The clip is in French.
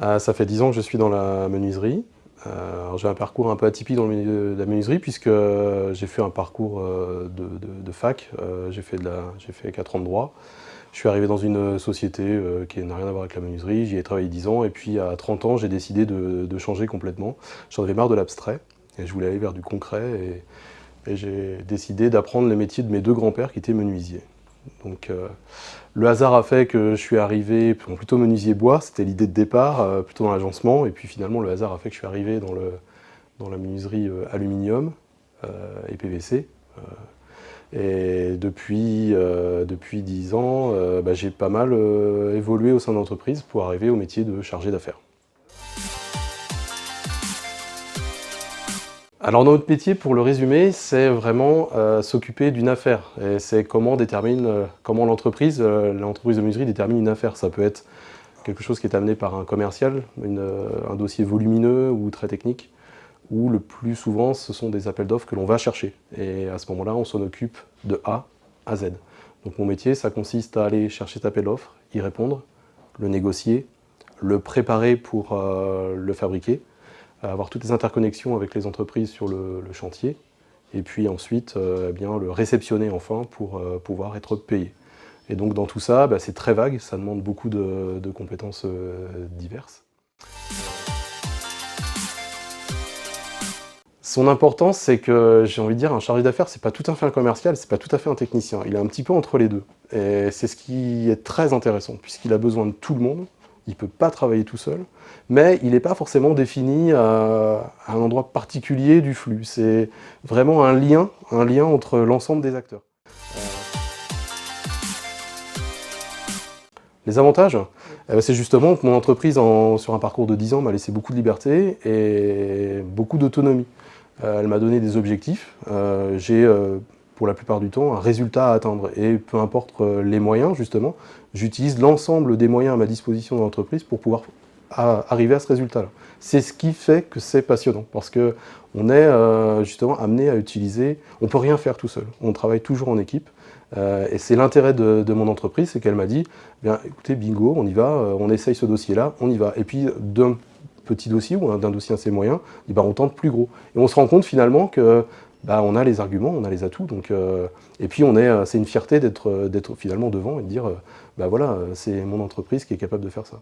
Ça fait 10 ans que je suis dans la menuiserie. J'ai un parcours un peu atypique dans le milieu de la menuiserie puisque j'ai fait un parcours de fac. J'ai fait 4 ans de droit. Je suis arrivé dans une société qui n'a rien à voir avec la menuiserie. J'y ai travaillé 10 ans et puis à 30 ans, j'ai décidé de changer complètement. J'en avais marre de l'abstrait et je voulais aller vers du concret et j'ai décidé d'apprendre le métier de mes deux grands-pères qui étaient menuisiers. Donc, le hasard a fait que je suis arrivé plutôt menuisier bois, c'était l'idée de départ, plutôt dans l'agencement, et puis finalement le hasard a fait que je suis arrivé dans la menuiserie aluminium et PVC. Et depuis 10 ans, j'ai pas mal évolué au sein de l'entreprise pour arriver au métier de chargé d'affaires. Alors dans notre métier, pour le résumer, c'est vraiment s'occuper d'une affaire. Et c'est comment l'entreprise de menuiserie détermine une affaire. Ça peut être quelque chose qui est amené par un commercial, un dossier volumineux ou très technique, ou le plus souvent, ce sont des appels d'offres que l'on va chercher. Et à ce moment-là, on s'en occupe de A à Z. Donc mon métier, ça consiste à aller chercher cet appel d'offres, y répondre, le négocier, le préparer pour le fabriquer, avoir toutes les interconnexions avec les entreprises sur le chantier, et puis ensuite le réceptionner enfin pour pouvoir être payé. Et donc dans tout ça, c'est très vague, ça demande beaucoup de compétences diverses. Son importance, c'est que, j'ai envie de dire, un chargé d'affaires, c'est pas tout à fait un commercial, c'est pas tout à fait un technicien. Il est un petit peu entre les deux. Et c'est ce qui est très intéressant, puisqu'il a besoin de tout le monde, il ne peut pas travailler tout seul, mais il n'est pas forcément défini à un endroit particulier du flux. C'est vraiment un lien entre l'ensemble des acteurs. Les avantages, c'est justement que mon entreprise, sur un parcours de 10 ans, m'a laissé beaucoup de liberté et beaucoup d'autonomie. Elle m'a donné des objectifs. J'ai, pour la plupart du temps, un résultat à atteindre. Et peu importe les moyens, justement, j'utilise l'ensemble des moyens à ma disposition dans l'entreprise pour pouvoir arriver à ce résultat-là. C'est ce qui fait que c'est passionnant, parce qu'on est justement amené à utiliser... On ne peut rien faire tout seul, on travaille toujours en équipe. Et c'est l'intérêt de mon entreprise, c'est qu'elle m'a dit, bien, écoutez, bingo, on y va, on essaye ce dossier-là, on y va. Et puis, d'un petit dossier ou d'un dossier assez moyen, on tente plus gros. Et on se rend compte finalement que on a les arguments, on a les atouts. Donc, et puis, c'est une fierté d'être finalement devant et de dire, voilà, c'est mon entreprise qui est capable de faire ça.